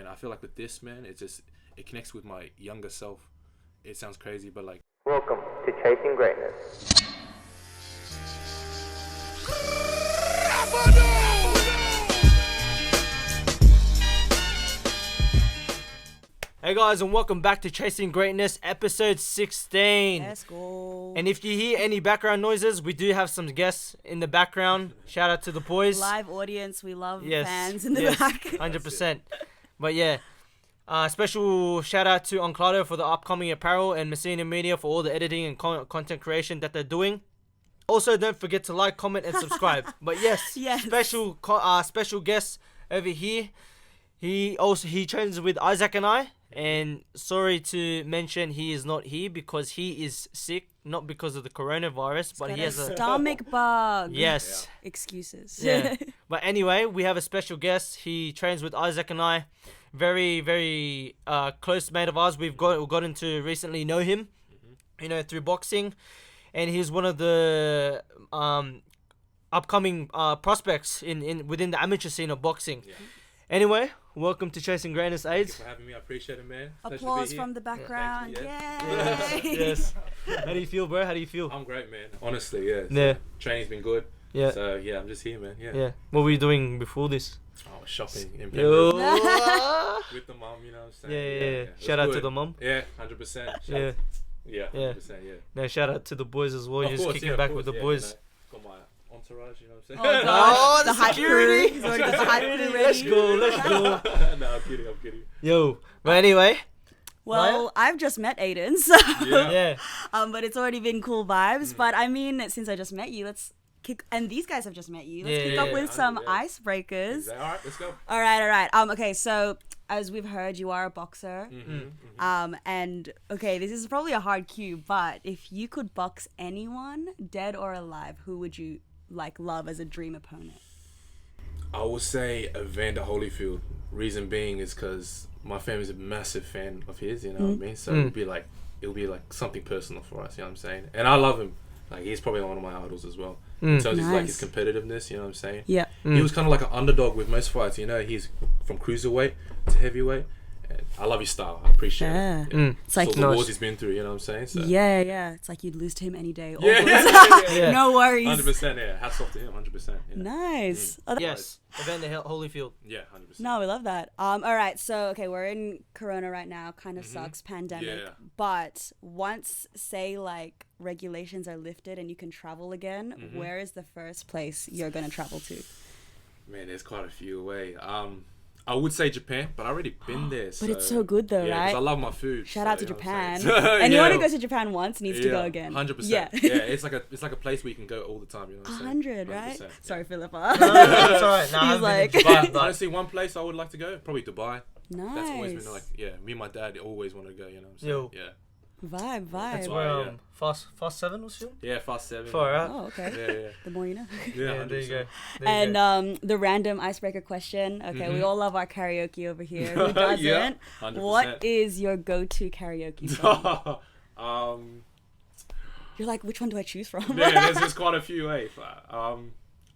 And I feel like with this, man, it connects with my younger self. It sounds crazy, but like. Welcome to Chasing Greatness. Hey guys, and welcome back to Chasing Greatness, episode 16. Let's go. And if you hear any background noises, we do have some guests in the background. Shout out to the boys. Live audience, we love Yes, fans in the yes, back. 100%. But yeah, special shout out to Onclado for the upcoming apparel and Messina Media for all the editing and content creation that they're doing. Also, don't forget to like, comment, and subscribe. But yes, Yes. special guest over here. He trains with Isaac and I. And sorry to mention he is not here because he is sick, not because of the coronavirus, but he has a stomach bug. Yes. Yeah. Excuses. Yeah. But anyway, we have a special guest. He trains with Isaac and I. Very, very close mate of ours. We've gotten to recently know him, through boxing. And he's one of the upcoming prospects within the amateur scene of boxing. Yeah. Anyway, welcome to Chasing Greatness, Aiden. Thank you for having me. I appreciate it, man. Applause from the background. Yeah. Yay. Yes. How do you feel, bro? How do you feel? I'm great, man. Honestly, yeah. Yeah. Training's been good. Yeah. So, yeah, I'm just here, man. Yeah. Yeah. What were you doing before this? I was shopping in Yo. Penrith with the mum, you know what I'm saying? Yeah. Shout out to the mum. Yeah, 100%. Yeah. Yeah, 100%, yeah. No, shout out to the boys as well. Of You're just course, kicking back with the boys. Got my entourage, you know what I'm Oh, saying? gosh. the hype security. crew. He's already got the hype crew ready. Let's go. No, I'm kidding. Yo. But anyway. Well, I've just met Aiden, so Yeah. but it's already been cool vibes. But I mean, since I just met you, let's kick. And these guys have just met you. Let's kick up with some icebreakers. All right, let's go. All right. Okay, so as we've heard, you are a boxer. And okay, this is probably a hard cue, but if you could box anyone, dead or alive, who would you love as a dream opponent? I would say Evander Holyfield. Reason being is because my family's a massive fan of his, you know what I mean? So it'll be like something personal for us, you know what I'm saying? And I love him. Like, he's probably one of my idols as well. In terms of his competitiveness, you know what I'm saying? Yeah. He was kind of like an underdog with most fights, you know? He's from cruiserweight to heavyweight. And I love his style. I appreciate it. Yeah. It's like the wars he's been through, you know what I'm saying? So. Yeah. It's like you'd lose to him any day. Yeah. No worries. 100%, yeah. Hats off to him, 100%. Yeah. Nice. Yes. Evander Holyfield. Yeah, 100%. No, we love that. All right. So, okay, we're in Corona right now. Kind of sucks, pandemic. Yeah. But once, say, like, regulations are lifted and you can travel again, where is the first place you're going to travel to? Man, there's quite a few away. I would say Japan, but I've already been there. But it's so good though, yeah, right? 'cause I love my food. Shout out to Japan. Anyone Anyone who goes to Japan once needs to go again. 100%. Yeah. It's like a place where you can go all the time. You know what I'm saying? 100, right? 100%, Sorry, Philippa. That's alright. Nah, He's like, But honestly, one place I would like to go, probably Dubai. nice. That's always been like, me and my dad always want to go. You know what I'm saying? Yo. Yeah. Vibe. That's Wow, where Fast 7 was filmed? Yeah, Fast 7. Far out. Oh, okay. Yeah. The more you know. Yeah, There you go. 100%. And the random icebreaker question. Okay, we all love our karaoke over here. Who doesn't? Yeah, 100%. What is your go-to karaoke song? You're like, which one do I choose from? Yeah, there's quite a few.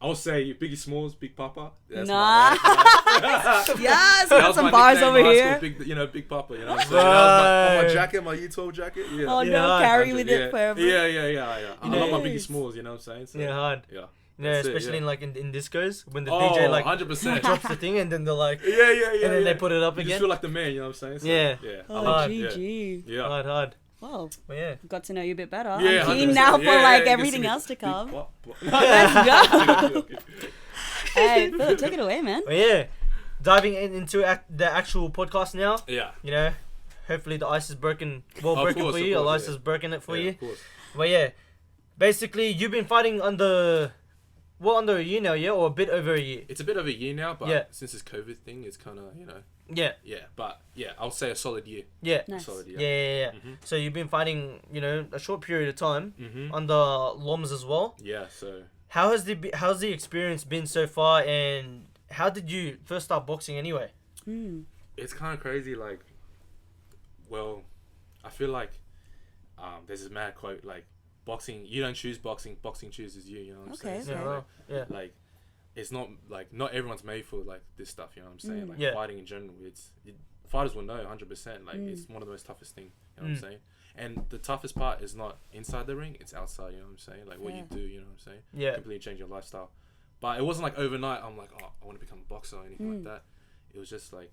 I'll say Biggie Smalls, Big Papa. That's Nah. Yes, we got some bars over here. Big Papa. You know what I'm saying? That was my jacket, my U12 jacket. Yeah. Oh Yeah, no, carry 100, with yeah. it forever. Yeah. I love my Biggie Nice. Smalls. You know what I'm saying? So, Yeah, hard. Yeah. Yeah, That's it, especially yeah. in like in discos when the Oh, DJ like 100%. drops the thing and then they're like Yeah. and then they put it up You again. just feel like the man. You know what I'm saying? So, Yeah. Yeah. Oh, love it, GG. Yeah. Hard. Wow, But yeah. got to know you a bit better. Yeah, I'm keen 100%. now for Yeah, like you can everything see me. else to Big come. Papa. Let's go. Hey, Philip, take it away, man. But yeah. Diving into the actual podcast now. Yeah. You know, hopefully the ice is broken Of for course, you. of course, Elias yeah. is broken it for you. Of course. But yeah, basically you've been fighting under a year now, yeah, or a bit over a year. It's a bit of a year now, but Yeah. since this COVID thing, it's kind of, Yeah. but yeah, I'll say a solid year. Yeah. Nice. A solid year. Yeah. Mhm. So you've been fighting, a short period of time Mhm. under loms as well. Yeah, so How's the experience been so far, and how did you first start boxing anyway? it's kind of crazy. Like, well, I feel like there's this mad quote like, boxing, you don't choose boxing, boxing chooses you. You know what I'm Okay, saying? okay. So, Yeah. like it's not like not everyone's made for like this stuff. You know what I'm saying? Like Yeah. fighting in general, fighters will know 100%. Like it's one of the most toughest thing. You know what I'm saying? And the toughest part is not inside the ring; it's outside. You know what I'm saying? Like what you do. You know what I'm saying? Yeah. Completely change your lifestyle. But it wasn't like overnight. I'm like, oh, I want to become a boxer or anything like that. It was just like,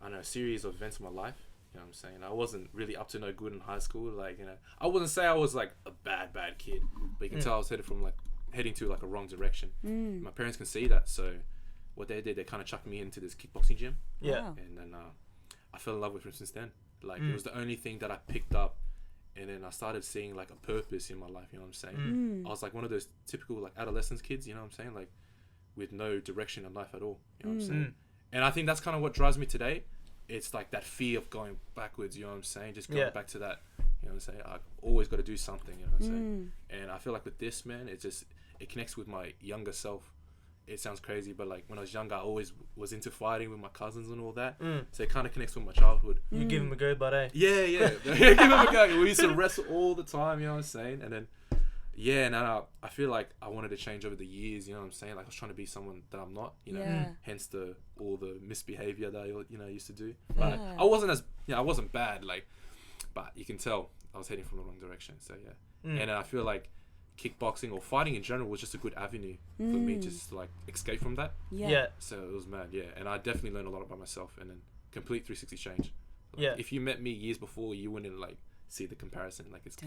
I don't know, a series of events in my life. You know what I'm saying? I wasn't really up to no good in high school. Like, you know, I wouldn't say I was like a bad kid, but you can tell I was heading to like a wrong direction. My parents can see that, so what they did, they kind of chucked me into this kickboxing gym. Yeah. Wow. And then I fell in love with him since then. Like it was the only thing that I picked up, and then I started seeing like a purpose in my life. You know what I'm saying? I was like one of those typical like adolescence kids. You know what I'm saying? Like with no direction in life at all. You know what I'm saying? And I think that's kind of what drives me today. It's like that fear of going backwards. You know what I'm saying? Just going back to that. You know what I'm saying? I always got to do something. You know what I'm saying? And I feel like with this, man, it connects with my younger self. It sounds crazy, but like when I was younger, I always was into fighting with my cousins and all that. So it kind of connects with my childhood. You give him a go, but Yeah. Give him a go. We used to wrestle all the time, you know what I'm saying? And then, and I feel like I wanted to change over the years, you know what I'm saying? Like I was trying to be someone that I'm not, you know, hence all the misbehavior that I used to do. But I wasn't bad, like, but you can tell I was heading from the wrong direction. So and I feel like kickboxing or fighting in general was just a good avenue for me just to like escape from that. Yeah. So it was mad, and I definitely learned a lot about myself, and then complete 360 change. Yeah. If you met me years before, you wouldn't like see the comparison. Like it's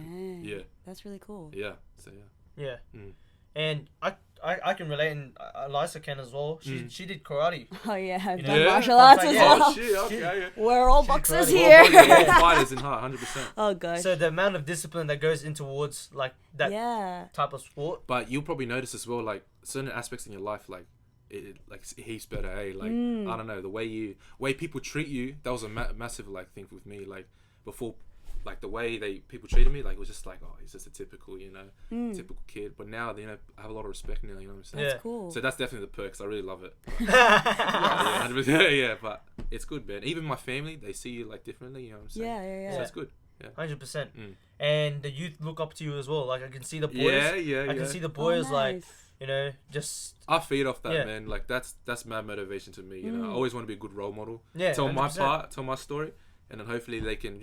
That's really cool. Yeah. So Yeah. And I can relate, and Eliza can as well. She did karate. Oh yeah, I've You done know? martial arts as Yeah. well. Oh shit! Okay. We're all She boxers karate. here. We're all fighters in heart, 100%. Oh gosh. So the amount of discipline that goes in towards like that Yeah. type of sport. But you'll probably notice as well, like certain aspects in your life, like it's heaps better. Like I don't know, the way people treat you. That was a massive like thing with me. Like before, like the way people treated me, like it was just like, oh, he's just a typical, typical kid. But now, I have a lot of respect now. You know what I'm saying? Yeah. That's cool. So that's definitely the perks. I really love it. Yeah, 100%, yeah, but it's good, man. Even my family, they see you like differently. You know what I'm saying? Yeah. So it's good. 100%. And the youth look up to you as well. Like I can see the boys. Yeah. I can see the boys Oh, like nice. just. I feed off that, Yeah. man. Like that's mad motivation to me. You know, I always want to be a good role model. Yeah. Tell my 100%. part, tell my story, and then hopefully they can,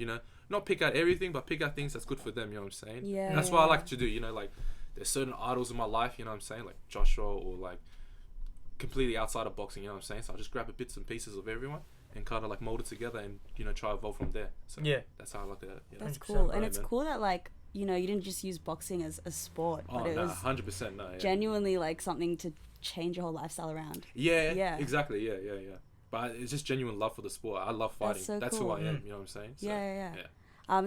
not pick out everything, but pick out things that's good for them. You know what I'm saying? Yeah. And that's what I like to do. Like there's certain idols in my life. You know what I'm saying? Like Joshua, or like completely outside of boxing. You know what I'm saying? So I just grab bits and pieces of everyone and kind of like mold it together and try to evolve from there. So Yeah. that's how I look at it. You know? That's 100%, cool, and right, it's man. cool that like you didn't just use boxing as a sport, Oh but it no, was 100% no. Yeah. genuinely like something to change your whole lifestyle around. Yeah. Exactly. Yeah. But it's just genuine love for the sport. I love fighting. so That's cool. who I am. You know what I'm saying? So, Yeah.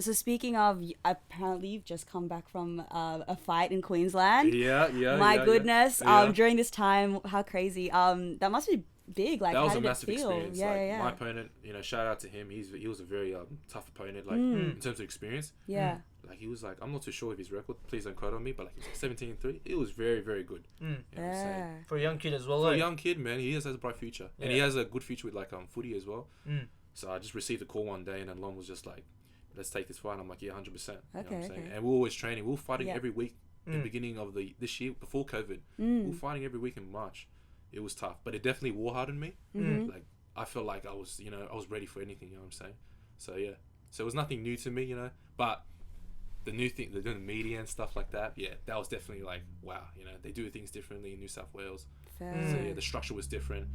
So speaking of, apparently you've just come back from a fight in Queensland. Yeah. My yeah, goodness. Yeah. During this time, how crazy. That must be big. Like, that was how a did it massive feel? experience. Yeah. My opponent, shout out to him. He was a very tough opponent. Like in terms of experience. Yeah. Like he was like, I'm not too sure of his record. Please don't quote on me. But like he was like 17-3. It was very, very good. You know what I'm saying? For a young kid as well. For a like. young kid, man, he has a bright future, and he has a good future with like footy as well. So I just received a call one day, and then Lom was just like, "Let's take this fight." And I'm like, "Yeah, 100%." You know what I'm saying? And we're always training. We were fighting every week. In the beginning of this year, before COVID, we were fighting every week in March. It was tough, but it definitely war hardened me. Like I felt like I was, I was ready for anything. You know what I'm saying? So yeah, so it was nothing new to me, but the new thing, they're doing the media and stuff like that. Yeah, that was definitely like, wow, they do things differently in New South Wales. Fair. So yeah, the structure was different.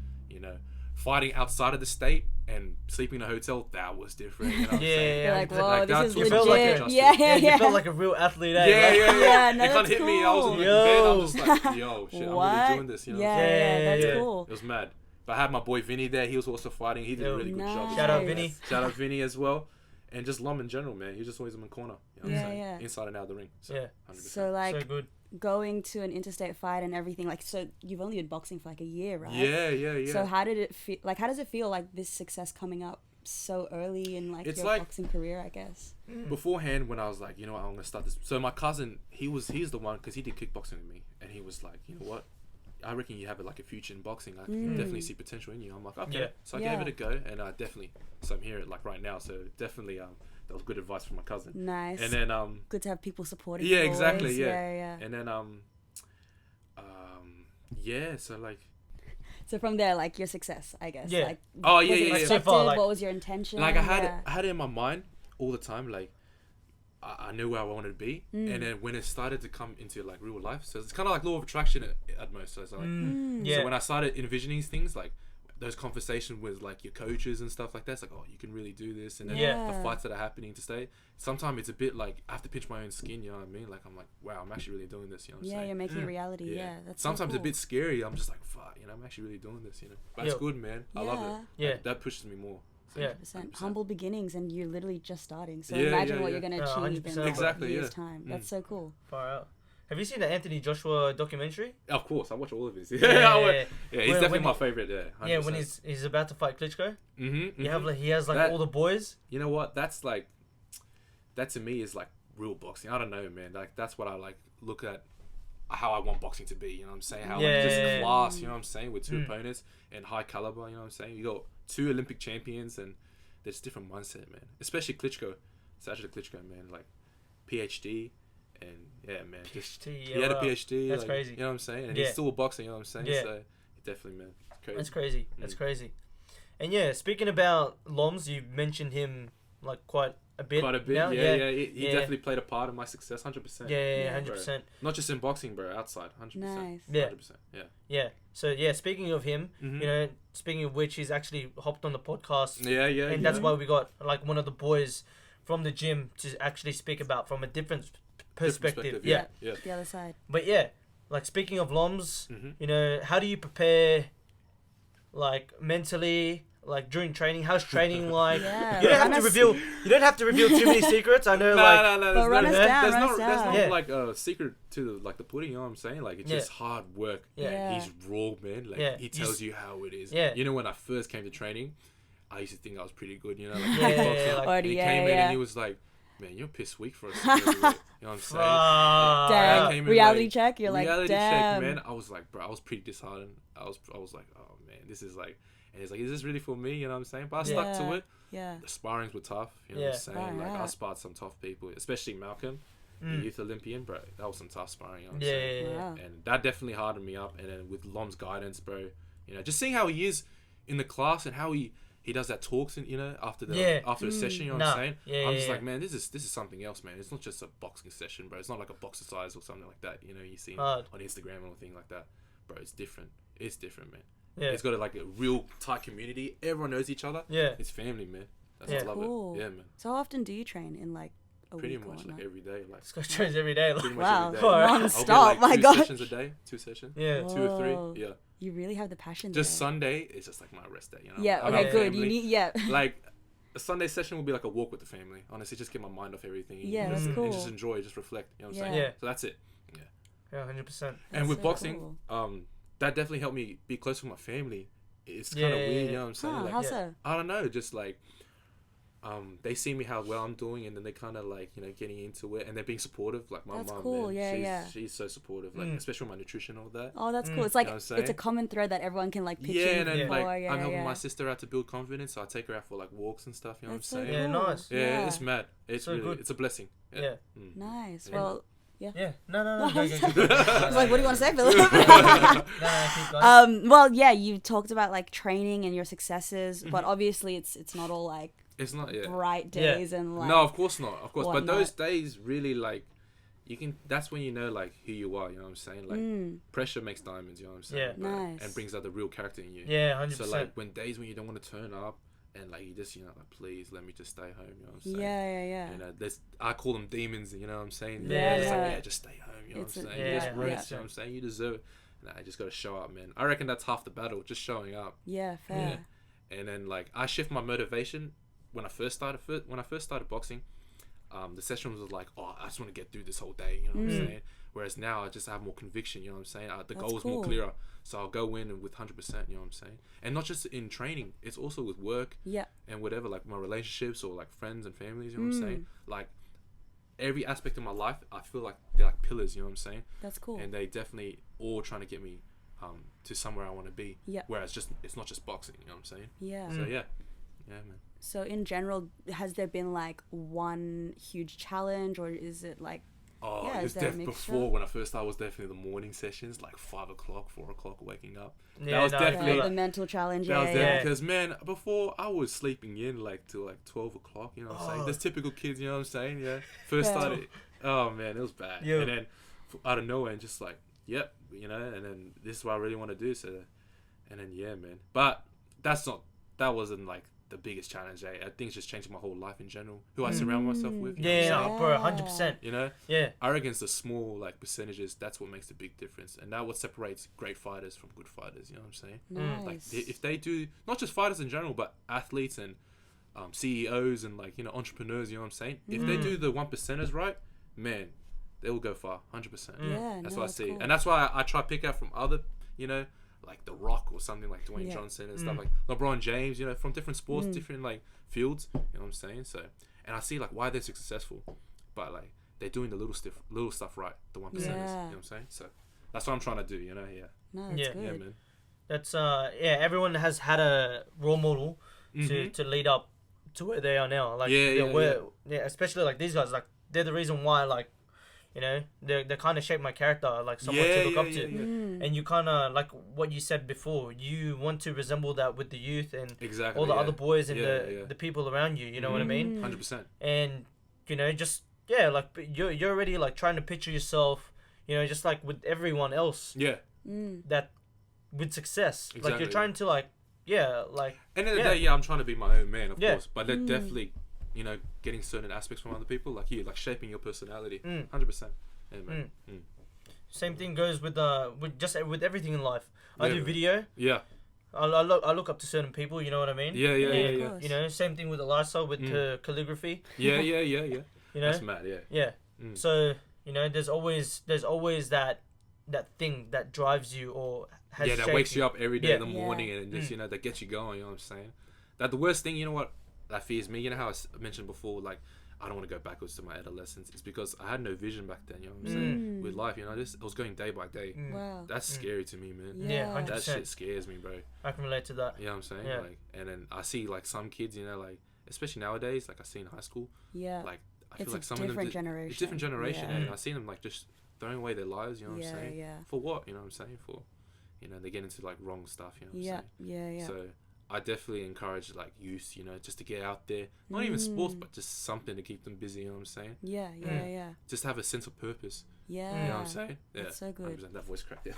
Fighting outside of the state and sleeping in a hotel, that was different. You know what I'm saying? You're like, whoa, Like, this that's is what felt legit. like Yeah. You felt like a real athlete. Eh? Yeah, Like, Yeah, no, They can't that's hit me. I was in cool. the bed. I'm just like, yo, shit, I'm What? really doing this. You know what I'm Yeah, saying? that's Yeah. cool. It was mad. But I had my boy Vinny there. He was also fighting. He did a really good job. Nice. Shout out Vinny. Shout out Vinny as well. And just Lom in general, man. He just always in my corner. You know what I'm saying? Yeah. Inside and out of the ring. So, Yeah. 100%. So like so good. going to an interstate fight and everything, like, so you've only been boxing for like a year, right? Yeah. So how did it feel? Like, how does it feel like this success coming up so early in like It's your like- boxing career? I guess. Beforehand, when I was like, you know what, I'm gonna start this. So my cousin, he's the one, because he did kickboxing with me, and he was like, you know what, I reckon you have like a future in boxing. I can definitely see potential in you. I'm like, okay. Yeah. So I gave it a go, and I definitely. So I'm here like right now. So definitely, that was good advice from my cousin. Nice. And then Good to have people supporting. yeah, you exactly, always. yeah. Yeah. And then Yeah, so like, So from there, like your success, I guess. Yeah. Like, Oh, yeah, was it yeah, yeah. expected? So far, like- What was your intention? like I Yeah. had it in my mind all the time. Like, I knew where I wanted to be, and then when it started to come into like real life, so it's kind of like law of attraction at most. So it's like, Yeah. so when I started envisioning things like those conversations with like your coaches and stuff like that, it's like, oh, you can really do this, and then Yeah. the fights that are happening to stay. Sometimes it's a bit like I have to pinch my own skin. You know what I mean? Like I'm like, wow, I'm actually really doing this. You know what I'm Yeah, saying? you're making it reality. Yeah, that's so Sometimes cool. a bit scary. I'm just like, fuck, you know, I'm actually really doing this. You know, but it's Yeah. good, man. I love it. Yeah. Like, that pushes me more. So, Yeah. 100%. Humble beginnings, and you're literally just starting. So Yeah, imagine yeah, what yeah. you're gonna Yeah, achieve 100%. in Exactly, a year's yeah. time. That's so cool. Far out. Have you seen the Anthony Joshua documentary? Of course, I watch all of his. Yeah, Yeah, yeah. he's When- definitely when my he- favorite. Yeah, 100%. Yeah, when he's about to fight Klitschko, Mm-hmm, he has like That- all the boys. You know what? That's like, that to me is like real boxing. I don't know, man. Like that's what I like look at. How I want boxing to be. You know what I'm saying? How like just Yeah. class. You know what I'm saying? With two opponents and high caliber. You know what I'm saying? You got 2 Olympic champions and there's different mindset, man. Especially Klitschko. It's actually Klitschko, man. Like PhD. And yeah, man, just PhD, he had a wow. PhD. That's like, crazy. You know what I'm saying? And Yeah. he's still a boxer. You know what I'm saying? Yeah. So definitely, man, it's crazy. That's crazy. That's crazy. And yeah, speaking about Loms, you mentioned him like quite a bit. Quite a bit. now. Yeah. He Yeah. definitely played a part in my success. 100%. Yeah, Yeah. 100%. Not just in boxing, bro. Outside. 100%. Nice. Yeah. 100%. Yeah. Yeah. So yeah, speaking of him, Mhm. you know, speaking of which, he's actually hopped on the podcast, Yeah. and that's why we got like one of the boys from the gym to actually speak about from a different perspective. Yeah. Yeah. The other side. But yeah, like speaking of Loms, Mhm. you know, how do you prepare, like mentally, like during training? How's training like? Yeah. You don't have run to us- reveal. You don't have to reveal too many secrets. I know, No, like. no, But there's run no, us there's down, no, run us there's down. no Yeah. like secret to like the pudding. You know what I'm saying? Like it's Yeah. just hard work. Yeah. Yeah. He's raw, man. Like Yeah. he tells you how it is. Yeah. You know, when I first came to training, I used to think I was pretty good. You know, like Yeah, kickboxing. like- Already, he yeah, came in yeah. and he was like, "Man, you're piss weak for us." You know what I'm saying? Ah, Damn. I came in Reality like- check. You're like, reality damn. check, man. I was like, bro, I was pretty disheartened. I was like, oh man, this is like, and he's like, is this really for me? You know what I'm saying? But I stuck to Yeah. it. Yeah. The sparrings were tough. You know Yeah. what I'm saying? Right, Like I right. sparred some tough people, especially Malcolm, the youth Olympian, bro. That was some tough sparring. You know what I'm Yeah, saying? yeah, yeah. Wow. And that definitely hardened me up. And then with Lom's guidance, bro, you know, just seeing how he is in the class and how he does that talks and you know after the Yeah. after the session. You know Nah. what I'm saying? Yeah, I'm yeah, just yeah. like, man, this is something else, man. It's not just a boxing session, bro. It's not like a boxercise or something like that. You know, you see Hard. on Instagram or anything like that, bro. It's different. It's different, man. Yeah. It's got like a real tight community. Everyone knows each other. Yeah. It's family, man. That's Yeah. why I love Cool. it. Yeah, man. So how often do you train in like a Pretty week or much like whatnot? every day, like This guy trains every day. pretty Like, much Wow. every day. Alright. I'll get, Non-stop, like, my 2 God. sessions a day, 2 sessions. yeah. 2 or Whoa. 3. Yeah. You really have the passion. Just there. Sunday is just like my rest day. You know. Yeah. I'm Okay. out Good. family. You need. Yeah. Like a Sunday session will be like a walk with the family. Honestly, just get my mind off everything. Yeah, that's and cool. just enjoy, just reflect. You know what I'm Yeah. saying? Yeah. So that's it. Yeah. Yeah, 100%. And That's with so boxing, cool. that definitely helped me be close with my family. It's kind Yeah, of yeah, weird, yeah. you know what I'm saying? Huh, Like, how yeah. so? I don't know, just like they see me how well I'm doing, and then they kind of like getting into it, and they're being supportive. Like my That's mom, cool, man, yeah, she's so supportive, like especially with my nutrition and all that. Oh, that's cool. It's like You know what I'm it's a saying? common thread that everyone can like picture. Yeah, and then Yeah. like yeah, I'm helping yeah. my sister out to build confidence, so I take her out for like walks and stuff. You know That's what so I'm cool. saying? Yeah, nice. Yeah, it's mad. It's So really, good. it's a blessing. Yeah. Mm. Nice. Yeah. Well, Yeah. No. I Go, was go, go. like, what do you want to say, Philip? No, keep going. Well, yeah, you talked about like training and your successes, Mm-hmm. but obviously it's not all like It's not. Yeah. bright Yeah. days and like No, of course not. Of course, but whatnot. those days really like you can. That's when you know like who you are. You know what I'm saying? Like pressure makes diamonds. You know what I'm saying? Yeah. bro? Mm. Nice. And brings out the real character in you. Yeah, 100%. So like when days when you don't want to turn up and like you just like please let me just stay home. You know what I'm saying? yeah. You know, there's I call them demons. You know what I'm saying? Yeah, It's yeah. like, yeah, just stay home. You know It's what I'm a- saying? yeah, You just rest. yeah. You know what I'm saying? You deserve it. Nah, I just gotta show up, man. I reckon that's half the battle. Just showing up. Yeah, fair. And then like I shift my motivation when I first started boxing. The sessions was like, oh, I just want to get through this whole day. You know what I'm saying? Whereas now I just have more conviction. You know what I'm saying? The That's goal is cool. more clearer, so I'll go in and with 100%. You know what I'm saying? And not just in training, it's also with work Yeah. and whatever, like my relationships or like friends and families. You know what I'm saying? Like every aspect of my life, I feel like they're like pillars. You know what I'm saying? That's cool. And they definitely all trying to get me to somewhere I want to be. Yeah. Whereas it's not just boxing. You know what I'm saying? Yeah. So yeah, man. So in general, has there been like one huge challenge, or is it like Oh, Yeah, it is was there a mixture? before when I first started. Was definitely the morning sessions, like 5 o'clock, 4 o'clock, waking up. Yeah, that was no, definitely. The mental challenge. That was Yeah, there yeah. because man, before I was sleeping in like till like 12 o'clock. You know what I'm saying? There's typical kids. You know what I'm saying? Yeah. First Yeah. started. Oh man, it was bad. Yeah. And then out of nowhere, and just like, yep, you know. And then this is what I really want to do. So, and then yeah, man. But that wasn't like the biggest challenge. I think it's just changing my whole life in general. Who I surround myself with. You know what I'm saying? Bro, 100%. You know, Yeah. I reckon it's the small like percentages. That's what makes the big difference, and that what separates great fighters from good fighters. You know what I'm saying? Like Nice. if they do, not just fighters in general, but athletes and CEOs and like entrepreneurs. You know what I'm saying? If they do the 1%ers right, man, they will go far. 100%. Yeah, That's no, what I that's see, cool. and that's why I try to pick out from other, like The Rock or something like Dwayne Yeah. Johnson and stuff like LeBron James. From different sports, different like fields. You know what I'm saying? So, and I see like why they're successful, but like they're doing the little stuff right. The 1%ers. You know what I'm saying? So that's what I'm trying to do. Yeah. No, that's Yeah. good. Yeah, man. That's everyone has had a role model to lead up to where they are now. Like especially like these guys, like they're the reason why like they kind of shaped my character, like someone to look up to. And you kind of like what you said before, you want to resemble that with the youth and Exactly, all the yeah. other boys and Yeah, the people around you, you know what I mean? 100%. And just like you're already like trying to picture yourself, just like with everyone else Yeah. that with success. Like Exactly. you're trying to like End of the day, I'm trying to be my own man, of Yeah. course. But they're definitely, getting certain aspects from other people, like you, like shaping your personality. 100%. Yeah, man. same thing goes with with everything in life. I do man. video. Yeah. I look up to certain people, you know what I mean? Yeah. course. Same thing with the lifestyle with calligraphy. Yeah. You know? That's mad, yeah. Yeah. So, there's always that thing that drives you or has Yeah, that shaped wakes you up every day in the Yeah. morning and just, that gets you going, you know what I'm saying? That the worst thing, you know what, that fears me, how I mentioned before, like, I don't want to go backwards to my adolescence. It's because I had no vision back then, you know what I'm saying? With life, I was going day by day. Wow. That's scary to me, man. Yeah, 100%. That shit scares me, bro. I can relate to that. You know what I'm saying? Yeah. Like, and then I see like some kids, like, especially nowadays, like I see in high school, Yeah. like I It's feel a like some of them, different generation. it's different generation, Yeah. and I see them like just throwing away their lives. You know what I'm saying? Yeah. For what? You know what I'm saying? For, they get into like wrong stuff. You know what I'm saying? Yeah. So I definitely encourage like youth, just to get out there. Not even sports, but just something to keep them busy. You know what I'm saying? Yeah. Just have a sense of purpose. Yeah. You know what I'm saying? Yeah. That's so good. 100%. That voice cracked. Yeah.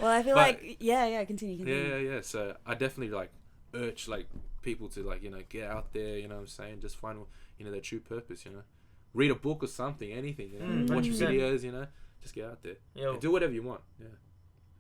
Well, I feel But- like continue. Yeah. So I definitely like urge like people to like get out there. You know what I'm saying? Just find their true purpose. Read a book or something, anything. Watch 100%. videos. Just get out there. Yo. And do whatever you want. Yeah.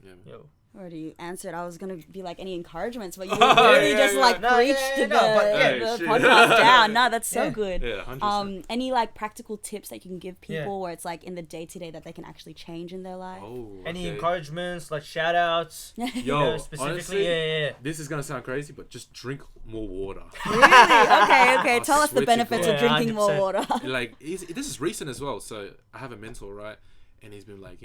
Man. Yo. Already you answered. I was gonna be like any encouragements, but you Oh, really yeah, just yeah. like No, preached yeah, no, but- Hey, the shit. podcast down. No, that's so Yeah. good. Yeah, 100%. Any like practical tips that you can give people Yeah. where it's like in the day to day that they can actually change in their life? Oh, Any okay. encouragements, like shout outs? Yo, specifically, honestly, yeah. this is gonna sound crazy, but just drink more water. Really? Okay. I Tell us the swear to benefits God. of Yeah, drinking more 100%. water. Like this is recent as well. So I have a mentor, right, and he's been like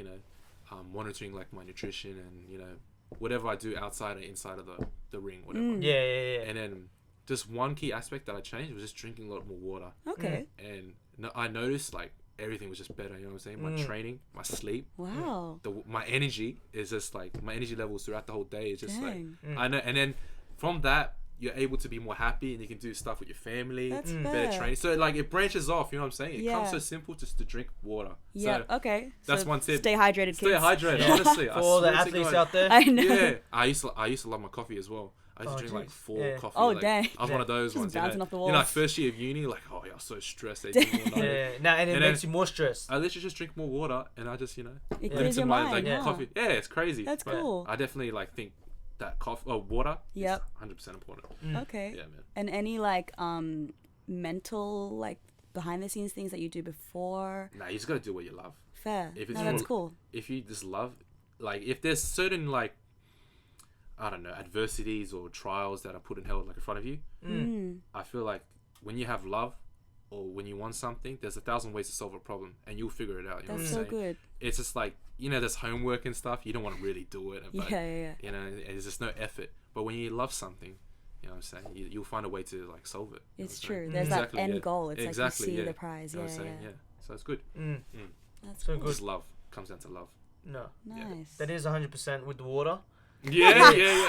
monitoring like my nutrition and whatever I do outside or inside of the ring, whatever. Yeah. And then just one key aspect that I changed was just drinking a lot more water. Okay. And I noticed like everything was just better. You know what I'm saying? My training, my sleep, Wow. my energy is just like my energy levels throughout the whole day is just Dang. like I know. And then from that, you're able to be more happy and you can do stuff with your family. That's better fair. training. So like it branches off. You know what I'm saying? It comes Yeah. so simple just to drink water. Yeah. So Okay. that's So one tip. Stay hydrated, stay kids. hydrated. Yeah. Honestly, For all the swear to athletes God. out there. I know. Yeah, I used to love my coffee as well. I used Oh, to drink like jeez. 4 Yeah. coffee. Oh, like, dang. I was one of those Just ones. bouncing off the like walls. first year of uni, like I was so stressed. They didn't even know. Yeah. Now and it And makes then- you more stressed. I literally just drink more water and I just It limit clears your my mind. like yeah. coffee. Yeah, it's crazy. That's But cool. I definitely like think that water. Yep. Is 100% important. Okay. Yeah, man. And any like mental like behind the scenes things that you do before? Nah, you just gotta do what you love. Fair. If it's No, that's for- cool. If you just love, like, if there's certain like, I don't know, adversities or trials that are put and held like in front of you, I feel like when you have love or when you want something, there's 1,000 ways to solve a problem and you'll figure it out. You know That's what I'm so saying? good. It's just like, there's homework and stuff. You don't want to really do it. But, Yeah. there's just no effort. But when you love something, you know what I'm saying? You'll find a way to like solve it. You know It's what I'm saying? true. There's Exactly, that end yeah. goal. It's Exactly, like you see yeah. the prize. You know Yeah, what I'm saying? yeah. So it's good. That's So cool. good. Just love. Comes down to love. No. Nice. That is 100% with the water. Yeah.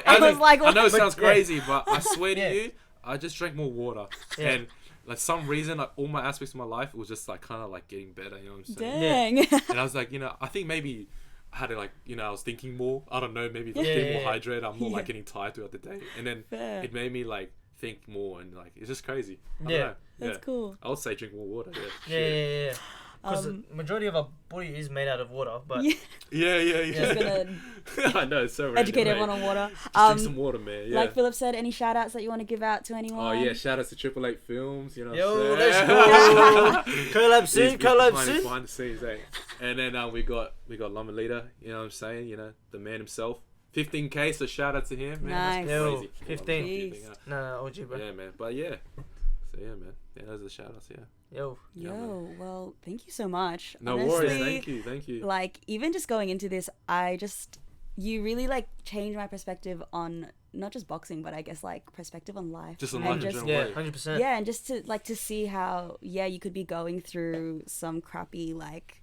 I was like, I know it But- sounds crazy, but I swear to Yeah. you, I just drank more water. Yeah. And like some reason, like all my aspects of my life was just like kind of like getting better. You know what I'm saying? Dang. And I was like, I think maybe I had to like, I was thinking more. I don't know, maybe if I was Yeah, getting yeah, more yeah. hydrated, I'm not Yeah. like getting tired throughout the day. And then Fair. it made me like think more and like it's just crazy. I don't Yeah. know. That's cool. I would say drink more water. Yeah. Because the majority of our body is made out of water, but Yeah. Yeah. Just gonna I know, it's so random, educate mate. everyone on water. Just drink some water, man. Yeah. Like Philip said, any shout outs that you want to give out to anyone? Oh yeah, shout outs to 888 Films, you know. yo, what I'm let's saying? go. Collab soon, collab soon. Behind the scenes, eh? And then we got Lama Leader, you know what I'm saying? The man himself. 15K, so shout out to him, man. Nice. That's Yo, crazy. 15. Jeez. No, OG, bro. Yeah, man. But yeah. So yeah, man. Yeah, those are the shout outs, yeah. Yo. Yo, well, thank you so much. No Honestly, worries, thank you. Like, even just going into this, you really like changed my perspective on not just boxing, but I guess like perspective on life. Just on And life in just- general. Yeah, way. 100%. Yeah, and just to see how you could be going through some crappy like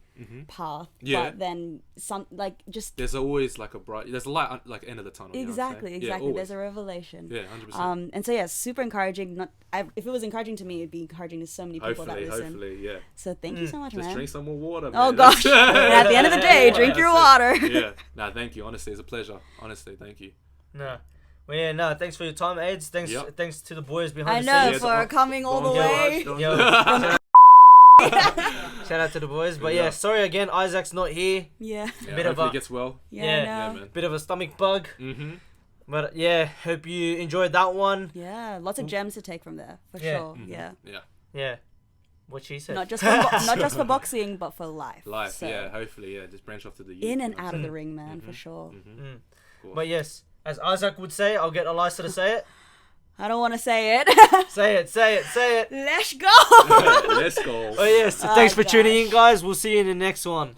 path, Yeah. but then some like just There's always like there's a light like end of the tunnel. You know what I'm exactly saying? exactly. Yeah, There's a revelation. yeah, 100%. And so yeah, super encouraging. If it was encouraging to me, it'd be encouraging to so many people that listen. Hopefully, yeah. So thank you so much, Just man. drink some more water, man. Oh gosh! And at the end of the day, drink your water. Yeah. Nah, thank you. Honestly, it's a pleasure. Honestly, thank you. No. Well, yeah, no, thanks for your time, AIDS. Thanks Yep. thanks to the boys I behind the know scenes. for coming all the way. Yo, shout out to the boys. But yeah, sorry again, Isaac's not here. Yeah. Yeah, Bit of hopefully a- it gets well. Yeah. Yeah. Yeah, no. man. Bit of a stomach bug. Mm-hmm. But yeah, hope you enjoyed that one. Yeah, lots of gems to take from there for Yeah. sure. Yeah, Yeah. Yeah. What she said. not just for not just for boxing, but for life. Life, So, yeah. Hopefully, yeah. Just branch off to the youth, in you and know out what of I'm the ring, man, for sure. saying? But yes, as Isaac would say, I'll get Elisa to say it. I don't want to say it. Say it, say it, say it. Let's go. Let's go. Oh yes, so thanks for gosh. tuning in, guys. We'll see you in the next one.